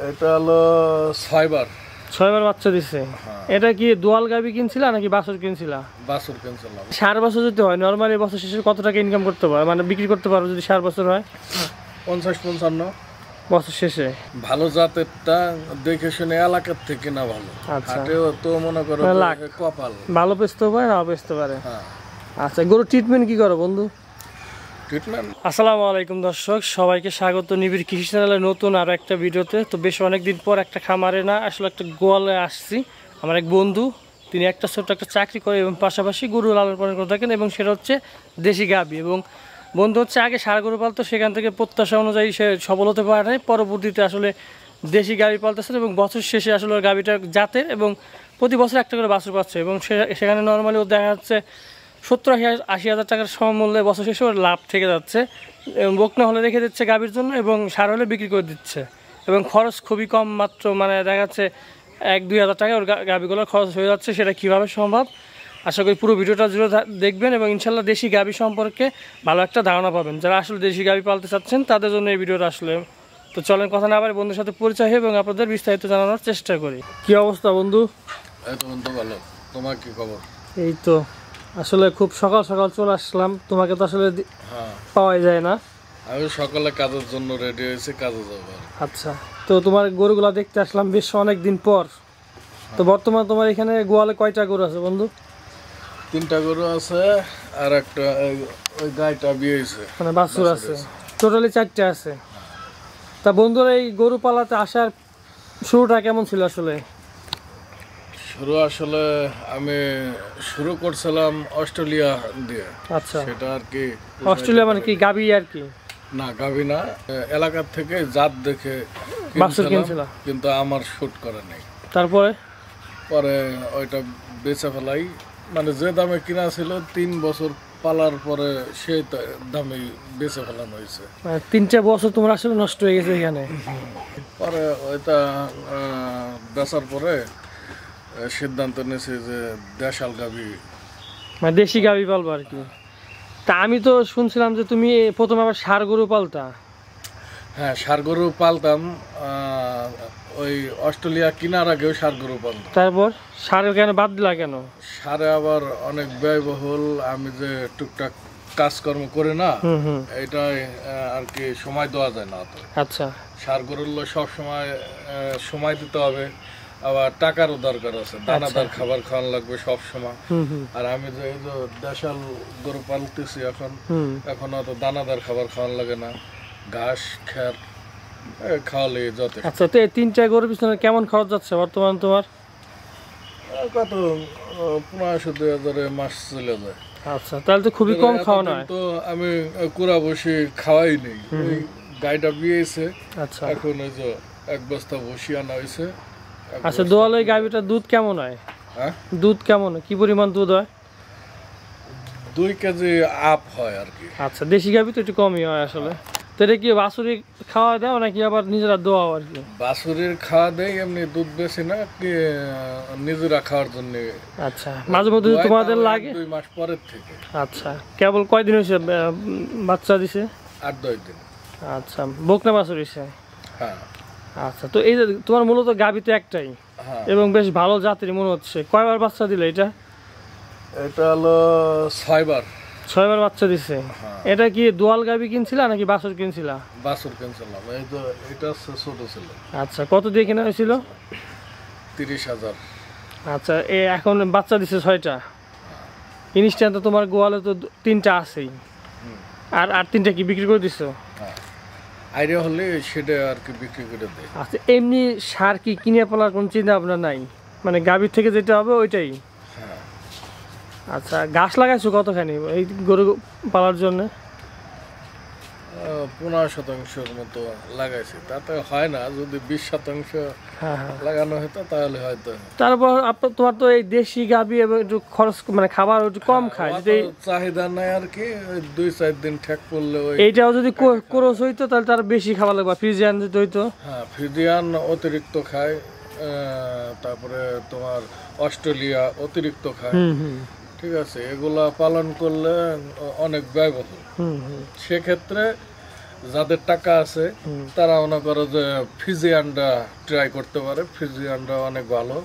এটা হলো 6বার। 6বার বাচ্চা দিছে। এটা কি দোয়াল গাবি কিনছিলা নাকি বাছুর কিনছিলা? বাছুর কিনছিলাম। 4 বছর যদি হয় নরমালি বছর শেষে কত টাকা ইনকাম করতে পারো, মানে বিক্রি করতে পারো যদি 4 বছর হয়? 50-55 বছর শেষে। ভালো জাতেরটা দেখে শুনে এলাকার থেকে না ভালো। আচ্ছা, হাটেও তো মনে করো কপাল ভালো বেচতে পারে না বেচতে পারে। হ্যাঁ। আচ্ছা, গরু ট্রিটমেন্ট কি করো বন্ধু? ট্রিটমেন্ট। আসসালামু আলাইকুম দর্শক, সবাইকে স্বাগত নিবিড় কৃষি চ্যানেলের নতুন আরো একটা ভিডিওতে। তো বেশ অনেকদিন পর একটা খামারে না আসলে একটা গোয়ালে আসছি। আমার এক বন্ধু, তিনি একটা ছোট্ট একটা চাকরি করে এবং পাশাপাশি গরু লালন পালন করে থাকেন, এবং সেটা হচ্ছে দেশি গাভী। এবং বন্ধু হচ্ছে আগে ষাঁড় গরু পালতো, সেখান থেকে প্রত্যাশা অনুযায়ী সে সফল হতে পারে নাই। পরবর্তীতে আসলে দেশি গাভী পালতেছেন এবং বছর শেষে আসলে গাভীটা জাতের এবং প্রতি বছর একটা করে বাছুর পাচ্ছে, এবং সেখানে নর্মালি ও দেখা যাচ্ছে 70-80 হাজার টাকার সমমূল্যে বছর শেষে ওর লাভ থেকে যাচ্ছে। বকনা হলে রেখে দিচ্ছে গাভীর জন্য এবং ষাঁড় হলে বিক্রি করে দিচ্ছে, এবং খরচ খুবই কম, মাত্র মানে দেখা যাচ্ছে 1-2 হাজার টাকা ওর গাভীগুলোর খরচ হয়ে যাচ্ছে। সেটা কীভাবে সম্ভব, আশা করি পুরো ভিডিওটা জুড়ে দেখবেন এবং ইনশাল্লাহ দেশি গাভী সম্পর্কে ভালো একটা ধারণা পাবেন। যারা আসলে দেশি গাভী পালতে চাচ্ছেন তাদের জন্য এই ভিডিওটা আসলে। তো চলেন কথা না বলে বন্ধুর সাথে পরিচয় হবে এবং আপনাদের বিস্তারিত জানানোর চেষ্টা করি। কি অবস্থা বন্ধু? এই তো বন্ধু ভালো। তোমার কি খবর? এই তো আসলে খুব সকাল সকাল চলে আসলাম, তোমাকে তো আসলে পাওয়াই যায় না। আমি সকালে কাজের জন্য রেডি হয়েছি, কাজে যাবো। আচ্ছা, তো তোমার গরুগুলা দেখতে আসলাম বেশ অনেক দিন পর। তো বর্তমানে তোমার এখানে গোয়ালে কয়টা গরু আছে বন্ধু? 3টা গরু আছে আর একটা ওই গাইটা বিয়ে হয়েছে, মানে বাছুর আছে, টোটালি 4টে আছে। তা বন্ধুরা, এই গরু পালাতে আসার শুরুটা কেমন ছিল আসলে? আসলে আমি শুরু করছিলাম অস্ট্রেলিয়া দিয়ে। আচ্ছা, সেটা আর কি অস্ট্রেলিয়া মানে কি গাবি আর কি? না, গাভী না, এলাকার থেকে জাত দেখে বাছুর কিনছিলাম, কিন্তু আমার শুট করে নাই। তারপরে পরে ওইটা বেচে ফেলাই, মানে যে দামে কিনা ছিল 3 বছর পালার পরে সেই দামে বেচে ফেলানো হয়েছে। 3টে বছর তোমার আসলে নষ্ট হয়ে গেছে এখানে। পরে ওইটা বেচার পরে সিদ্ধান্ত নিয়েছি যে দেশাল গাভী, মানে দেশি গাভী পালবো আর কি। তা আমি তো শুনছিলাম যে তুমি প্রথমে আবার ষাঁড় গরু পালতা। হ্যাঁ, ষাঁড় গরু পালতাম। ওই অস্ট্রেলিয়া কেনার আগেও ষাঁড় গরু পালতাম। তারপর ষাঁড়ের কেন বাদ দিলা কেন? ষাঁড়ে আবার অনেক ব্যয়বহুল, আমি যে টুকটাক কাজকর্ম করি না, এটাই আর কি সময় দেওয়া যায় না তো। আচ্ছা, ষাঁড় গরুর সব সময় দিতে হবে, আবার টাকারও দরকার আছে, দানাদার খাবার খাওয়ানো লাগবে সব সময়। আর আমি যে এই যে দেশাল গরু পালতেছি এখন অত দানাদার খাবার খাওয়ানো লাগে না, ঘাস খ্যার খাওয়ালে যথেষ্ট। আচ্ছা, তো এই 3টে গরুর পিছনে কেমন খরচ যাচ্ছে বর্তমান তোমার? কত 1500-2000 মাস চলে যায়। আচ্ছা, তাহলে তো খুবই কম খাওয়া নয়। তো আমি কুড়া বসে খাওয়াই নেই, ওই গাইটা বিয়েছে। আচ্ছা, এখন ওই যে 1 বস্তা বসি আনা হয়েছে। আচ্ছা, দোয়াল ওই গাভীটার দুধ কেমন হয়? হ্যাঁ, দুধ কেমন, কি পরিমাণ দুধ হয়? 2 কেজি আপ হয় আর কি। আচ্ছা, দেশি গাভী তো একটু কমই হয় আসলে। তো এটা কি বাছুরি খাওয়া দাও নাকি আবার নিজেরা দোয়াও আর কি? বাছুরের খাওয়া দেয়, এমনি দুধ বেশি না, কি নিজেরা খাওয়ার জন্য। আচ্ছা, মাঝে মধ্যে তোমাদের লাগে? 2 মাস পরের থেকে। আচ্ছা, কেবল কয়দিন হয়েছে বাচ্চা দিছে? 8-10 দিন। আচ্ছা, বকনা বাছুর হয়েছে। হ্যাঁ। আচ্ছা, তো এই যে তোমার মূলত গাভী তো একটাই এবং বেশ ভালো জাতের মনে হচ্ছে। কয়বার বাচ্চা দিলে এটা? এটা হলো 6বার। 6বার বাচ্চা দিছে। এটা কি দোয়াল গাভী কিনছিলা নাকি বাছুর কিনছিলা? বাছুর কিনছিলাম। এই তো এটা ছোট ছিল। আচ্ছা, কত দিয়ে কেনা হয়েছিল? 30,000। আচ্ছা, এখন বাচ্চা দিছে 6টা। ইনস্ট্যান্ট তোমার গোয়ালে তো 3টা আছেই, আর 3টা কি বিক্রি করে দিছো? হ্যাঁ, আইডিয়া হলে সেটা আর কি বিক্রি করে দেয়। আচ্ছা, এমনি সার কি কিনে পালার কোনো চিন্তা ভাবনা নাই, মানে গাভীর থেকে যেটা হবে ওইটাই? হ্যাঁ। আচ্ছা, ঘাস লাগাইছো কতখানি এই গরু পালার জন্য? 15% মতো লাগাইছি, তাতে হয় না। যদি 20% লাগানো হতো তাহলে হয়তো। তারপর তোমার তো এই দেশি গাভী এবং একটু খরচ মানে খাবার একটু কম খায়, যদি চাহিদা নাই আর কি। 2-4 দিন ঠেক পড়লে এইটাও যদি ক্রস হইতো তাহলে তার বেশি খাবার লাগবে, ফ্রিজিয়ান যদি হইতো। হ্যাঁ, ফ্রিজিয়ান অতিরিক্ত খায়, তারপরে তোমার অস্ট্রেলিয়া অতিরিক্ত খায়। ঠিক আছে, এগুলা পালন করলে অনেক ব্যয়বহুল। সেক্ষেত্রে যাদের টাকা আছে তারা মনে করো যে ফিজিয়ানটা ট্রাই করতে পারে। ফিজিয়ানটা অনেক ভালো,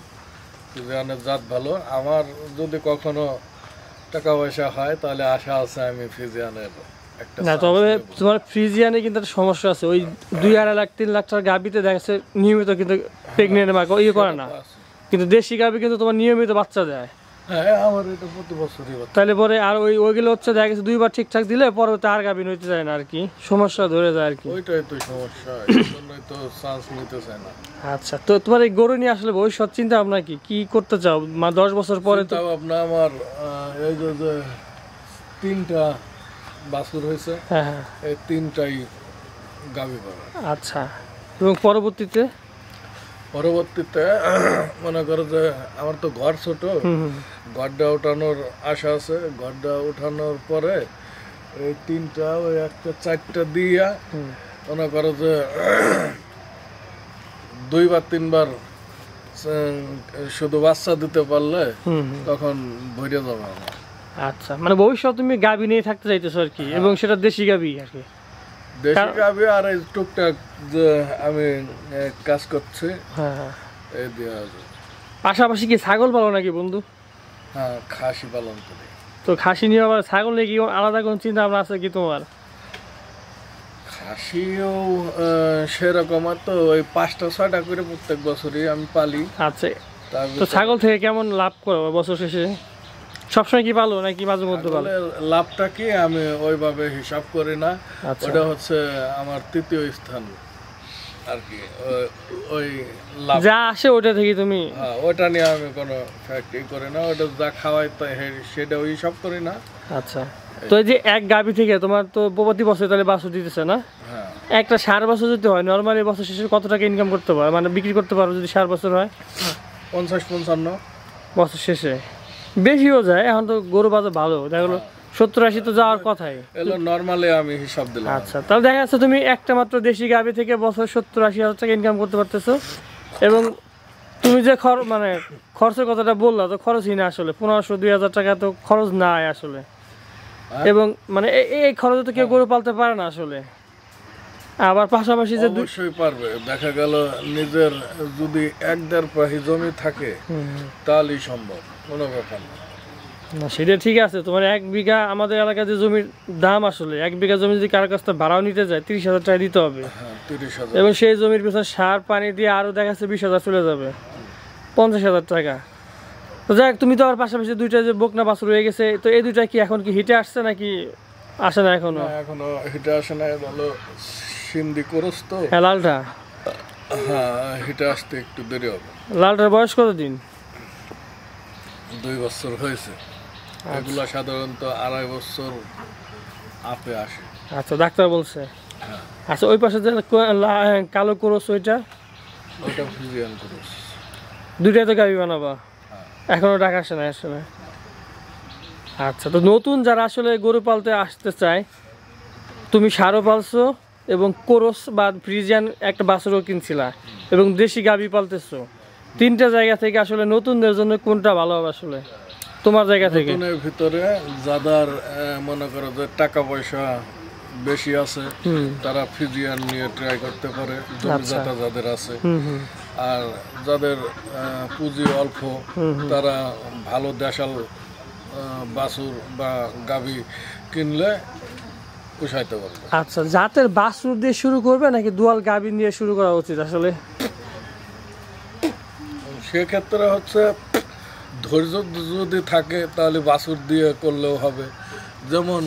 ফিজিয়ানের জাত ভালো। আমার যদি কখনো টাকা পয়সা হয় তাহলে আশা আছে আমি ফিজিয়ানের একটা না, তবে তোমার ফ্রিজিয়ানে কিন্তু একটা সমস্যা আছে। ওই 2-2.5 লাখ 3 লাখ টাকার গাবিতে দেখা যাচ্ছে নিয়মিত কিন্তু প্রেগনেন্ট মা ইয়ে করে না, কিন্তু দেশি গাবি কিন্তু তোমার নিয়মিত বাচ্চা দেয়। হ্যাঁ, আমার এটা প্রতি বছরই হচ্ছে। তাহলে পরে আর ওইগুলো হচ্ছে দেখা গেছে 2 বার ঠিকঠাক দিলে পরে আর গাবি হইতে যায় না আর কি, সমস্যা ধরে যায় আর কি। ওইটাই তো সমস্যা, এই জন্যই তো চান্স নিতে চায় না। আচ্ছা, তো তোমার এই গরু নিয়ে আসলে ভবিষ্যৎ চিন্তা ভাবনা কি করতে চাও 10 বছর পরে? তো আপনার আমার এই যে 3টা বাছুর হয়েছে, হ্যাঁ হ্যাঁ, এই 3টাই গাভী পাবে। আচ্ছা, এবং পরবর্তীতে মনে করো যে আমার তো ঘর ছোট, ঘরটা উঠানোর আশা আছে। ঘরটা উঠানোর পরে এই 3টা ওই একটা 4টা দিয়া মনে করো যে 2 বা 3 বার শুধু বাচ্চা দিতে পারলে তখন ভরে যাবে আমার। আচ্ছা, মানে ভবিষ্যৎ তুমি গাবি নিয়ে থাকতে চাইতেছো আর কি, এবং সেটা দেশি গাবি আর কি। দেশি গাভী আর এই টুকটাক যে আমি কাজ করছি হ্যাঁ, এই দিয়ে আছে। পাশাপাশি কি ছাগল পালো নাকি বন্ধু? হ্যাঁ, খাসি পালন করি। তো খাসি নিয়ে আবার ছাগল নিয়ে কি আলাদা কোনো চিন্তা ভাবনা আছে কি তোমার? খাসিও সেরকম তো ওই 5টা-6টা করে প্রত্যেক বছরই আমি পালি। আচ্ছা, তো ছাগল থেকে কেমন লাভ করো বছর শেষে? সবসময় কি পালো নাকি মাঝে মধ্যে পালো? লাভটা কি আমি ওইভাবে হিসাব করি না। আচ্ছা, ওটা হচ্ছে আমার 3য় স্থান আর কি। ওই লাভ যা আসে ওটা থেকে তুমি? হ্যাঁ, ওটা নিয়ে আমি কোনো ফ্যাক্টরি করি না। ওটা যা খাওয়াই সেটাও হিসাব করি না। আচ্ছা, তো এই যে এক গাভী থেকে তোমার তো প্রতি বছর তাহলে বাছুর দিতেছে না? হ্যাঁ, একটা 60 বছর যদি হয় নর্মালি বছর শেষে কত টাকা ইনকাম করতে পারো, মানে বিক্রি করতে পারো যদি 60 বছর হয়? 50-55 বছর শেষে বেশিও যায়। এখন তো গরু বাজার ভালো, দেখা গেলো 70-80 তো যাওয়ার কথাই। এলো নরমালি আমি হিসাব দিলাম। আচ্ছা, তাহলে দেখা যাচ্ছে তুমি একটা মাত্র দেশি গাভী থেকে বছর 70-80 হাজার টাকা ইনকাম করতে পারতেছো। এবং তুমি যে মানে খরচের কথাটা বললা, তো খরচই না আসলে। 1500-2000 টাকা তো খরচ নাই আসলে। এবং মানে এই খরচে তো কেউ গরু পালতে পারে না আসলে। আবার পাশাপাশি যে অবশ্যই পারবে। দেখা গেল নিজের যদি 1-1.5 পাহি জমি থাকে তাহলেই সম্ভব, কোনো ব্যাপার না। না, সেটা ঠিক আছে। তোমার 1 বিঘা আমাদের এলাকায় যে জমির দাম আসলে 1 বিঘা জমি যদি কারো কাছ থেকে ভাড়াও নিতে যায় 30,000 টাকা দিতে হবে। হ্যাঁ, 30,000। এবং সেই জমির পেছনে সার পানি দিয়ে আরো দেখা যাচ্ছে 20,000 চলে যাবে, 50,000 টাকা। তো যাই হোক, তুমি তো আর পাশাপাশি 2টা যে বকনা বাছুর রয়ে গেছে, তো এই 2টা কি এখন কি হিটে আসছে নাকি আসে না এখনো? এখনো হিটে আসে না, ভালো সিন্ধি করস তো। হ্যাঁ, লালটা। হ্যাঁ, হিটে আসতে একটু দেরি হবে। লালটার বয়স কতদিন? 2 বছর হয়েছে। এগুলা সাধারণত 2.5 বছর আপে আসে। আচ্ছা, ডাক্তার বলছে। আচ্ছা, ওই পাশে যে কালো করস ওইটা ফিজিয়ান করস। 2টাই তো গাভী বানাবা, এখনো টাকা আসে না আসলে। আচ্ছা, তো নতুন যারা আসলে গরু পালতে আসতে চায়, তুমি ষাঁড়ও পালছো এবং কোরস বা ফ্রিজিয়ান একটা বাছুরও কিনছিলা এবং দেশি গাভী পালতেছো। 3টা জায়গা থেকে আসলে নতুনদের জন্য কোনটা ভালো হবে আসলে তোমার জায়গা থেকে? নতুনের ভিতরে যাদের মনে করো যে টাকা পয়সা বেশি আছে তারা ফিজিয়ান নিয়ে ট্রাই করতে পারে, জমিদাতা যাদের আছে। আর যাদের পুঁজি অল্প তারা ভালো দেশাল বাছুর বা গাভী কিনলে পুষাইতে পারবে। আচ্ছা, জাতের বাছুর দিয়ে শুরু করবে নাকি দুয়াল গাভী দিয়ে শুরু করা উচিত আসলে? সেক্ষেত্রে হচ্ছে ধৈর্য যদি থাকে তাহলে বাছুর দিয়ে করলেও হবে। যেমন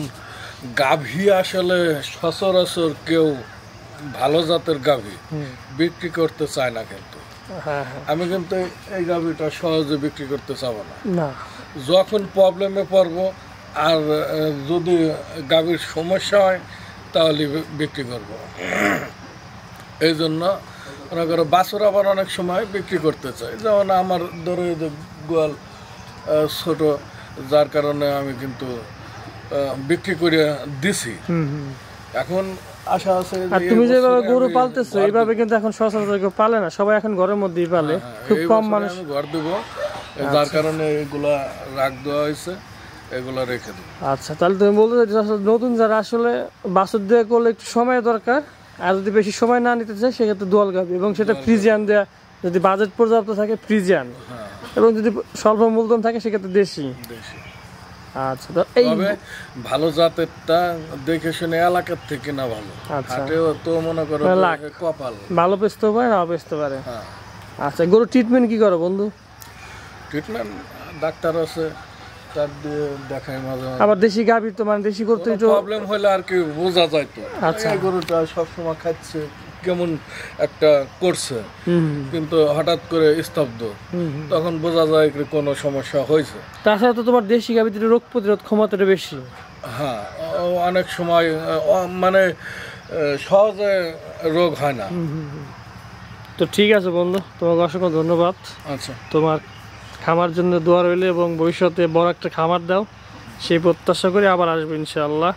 গাভী আসলে সচরাচর কেউ ভালো জাতের গাভী বিক্রি করতে চায় না, কিন্তু আমি কিন্তু এই গাভীটা সহজে বিক্রি করতে চাবো না। যখন প্রবলেমে পড়বো আর যদি গাভীর সমস্যা হয় তাহলে বিক্রি করব। এই জন্য মনে করো বাছুর আবার অনেক সময় বিক্রি করতে চাই। যেমন আমার ধরো গোয়াল ছোট, যার কারণে আমি কিন্তু বিক্রি করে দিছি। এখন আশা আছে তুমি যেভাবে গরু পালতেছো এইভাবে কিন্তু এখন সচরাচর কেউ পালে না, সবাই এখন ঘরের মধ্যেই পালে, খুব কম মানুষ। ঘর দেব, যার কারণে এগুলা রাখ দেওয়া হয়েছে। এগুলো রেখে দিই। আচ্ছা, তাহলে তুমি বলতে চাইছো আসলে নতুন যারা আসলে বাছুর দিয়ে করলে একটু সময় দরকার, আর যদি বেশি সময় না নিতে চায় সেক্ষেত্রে দোয়াল গাভী, এবং সেটা ফ্রিজিয়ান দেয়া, যদি বাজেট পর্যাপ্ত থাকে ফ্রিজিয়ান, হ্যাঁ এবং যদি স্বল্প মূলধন থাকে সেক্ষেত্রে দেশি। দেশি। আচ্ছা, তো এই তবে ভালো জাতেরটা দেখে শুনে এলাকার থেকে না ভালো। আচ্ছা। হাটেও তো মনে করো লাখ। যে কপাল। ভালো বেচতেও পারে, নাও বেচতে পারে। হ্যাঁ আচ্ছা, গরু ট্রিটমেন্ট কি করো বন্ধু? ট্রিটমেন্ট ডাক্তার আছে, তার দিয়ে দেখাই মাঝে মাঝে। আবার দেশি গাভী তো মানে দেশি করতে একটু প্রবলেম হলে আর কি বোঝা যায় তো। আচ্ছা। এই গরুটা সবসময় খাচ্ছে, কেমন একটা করছে, কিন্তু হঠাৎ করে স্তব্ধ, তখন বোঝা যায় যে কোনো সমস্যা হয়েছে। তাছাড়া তো তোমার দেশি গাভীতে রোগ প্রতিরোধ ক্ষমতাটা বেশি। হ্যাঁ, অনেক সময় মানে সহজে রোগ হয় না। তো ঠিক আছে বন্ধু, তোমাকে অসংখ্য ধন্যবাদ। আচ্ছা, তোমার খামার জন্য দোয়া রইলে, এবং ভবিষ্যতে বড় একটা খামার দাও সেই প্রত্যাশা করে আবার আসবো ইনশাআল্লাহ।